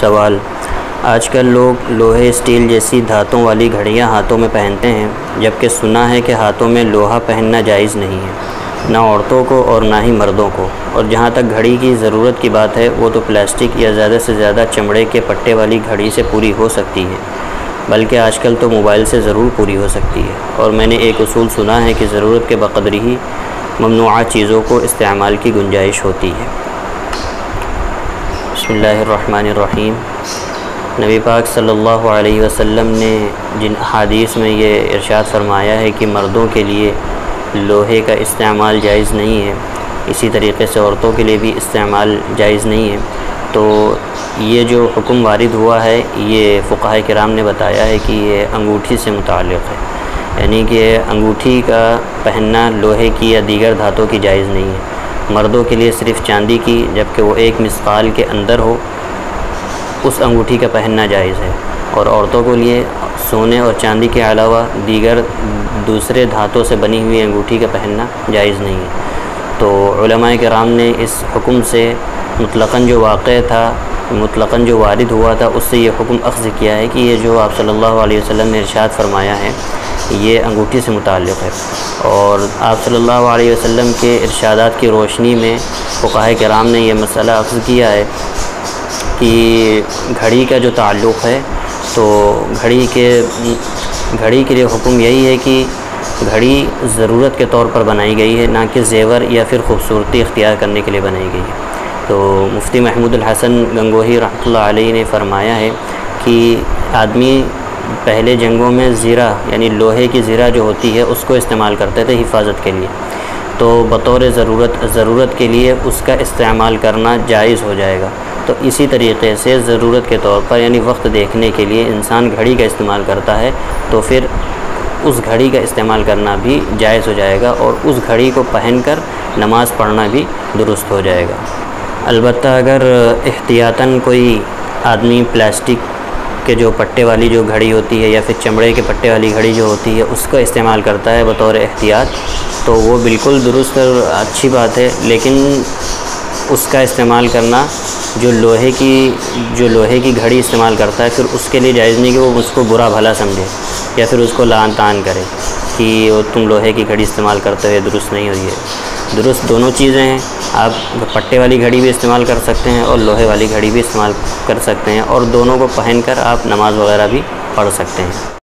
سوال: آج کل لوگ لوہے، اسٹیل جیسی دھاتوں والی گھڑیاں ہاتھوں میں پہنتے ہیں، جبکہ سنا ہے کہ ہاتھوں میں لوہا پہننا جائز نہیں ہے، نہ عورتوں کو اور نہ ہی مردوں کو، اور جہاں تک گھڑی کی ضرورت کی بات ہے وہ تو پلاسٹک یا زیادہ سے زیادہ چمڑے کے پٹے والی گھڑی سے پوری ہو سکتی ہے، بلکہ آج کل تو موبائل سے ضرور پوری ہو سکتی ہے۔ اور میں نے ایک اصول سنا ہے کہ ضرورت کے بقدر ہی ممنوعہ چیزوں کو استعمال کی گنجائش ہوتی ہے۔ بسم اللہ الرحمن الرحیم۔ نبی پاک صلی اللہ علیہ وسلم نے جن حدیث میں یہ ارشاد فرمایا ہے کہ مردوں کے لیے لوہے کا استعمال جائز نہیں ہے، اسی طریقے سے عورتوں کے لیے بھی استعمال جائز نہیں ہے، تو یہ جو حکم وارد ہوا ہے یہ فقہاء کرام نے بتایا ہے کہ یہ انگوٹھی سے متعلق ہے، یعنی کہ انگوٹھی کا پہننا لوہے کی یا دیگر دھاتوں کی جائز نہیں ہے۔ مردوں کے لیے صرف چاندی کی، جبکہ وہ 1 مثقال کے اندر ہو، اس انگوٹھی کا پہننا جائز ہے، اور عورتوں کے لیے سونے اور چاندی کے علاوہ دیگر دوسرے دھاتوں سے بنی ہوئی انگوٹھی کا پہننا جائز نہیں ہے۔ تو علماء کرام نے اس حکم سے مطلقاً جو واقع تھا، مطلقاً جو وارد ہوا تھا، اس سے یہ حکم اخذ کیا ہے کہ یہ جو آپ صلی اللہ علیہ وسلم نے ارشاد فرمایا ہے یہ انگوٹھی سے متعلق ہے، اور آپ صلی اللہ علیہ وسلم کے ارشادات کی روشنی میں فقہاء کرام نے یہ مسئلہ اخذ کیا ہے کہ گھڑی کا جو تعلق ہے تو گھڑی کے لیے حکم یہی ہے کہ گھڑی ضرورت کے طور پر بنائی گئی ہے، نہ کہ زیور یا پھر خوبصورتی اختیار کرنے کے لیے بنائی گئی ہے۔ تو مفتی محمود الحسن گنگوہی رحمۃ اللہ علیہ نے فرمایا ہے کہ آدمی پہلے جنگوں میں زیرہ یعنی لوہے کی زیرہ جو ہوتی ہے اس کو استعمال کرتے تھے حفاظت کے لیے، تو بطور ضرورت کے لیے اس کا استعمال کرنا جائز ہو جائے گا۔ تو اسی طریقے سے ضرورت کے طور پر یعنی وقت دیکھنے کے لیے انسان گھڑی کا استعمال کرتا ہے، تو پھر اس گھڑی کا استعمال کرنا بھی جائز ہو جائے گا، اور اس گھڑی کو پہن کر نماز پڑھنا بھی درست ہو جائے گا۔ البتہ اگر احتیاطاً کوئی آدمی پلاسٹک کے جو پٹے والی جو گھڑی ہوتی ہے یا پھر چمڑے کے پٹے والی گھڑی جو ہوتی ہے اس کا استعمال کرتا ہے بطور احتیاط، تو وہ بالکل درست اور اچھی بات ہے، لیکن اس کا استعمال کرنا جو لوہے کی گھڑی استعمال کرتا ہے پھر اس کے لیے جائز نہیں کہ وہ اس کو برا بھلا سمجھے یا پھر اس کو لعن طعن کرے کہ تم لوہے کی گھڑی استعمال کرتے ہوئے درست نہیں ہوئی ہے۔ درست دونوں چیزیں ہیں، آپ پٹے والی گھڑی بھی استعمال کر سکتے ہیں اور لوہے والی گھڑی بھی استعمال کر سکتے ہیں، اور دونوں کو پہن کر آپ نماز وغیرہ بھی پڑھ سکتے ہیں۔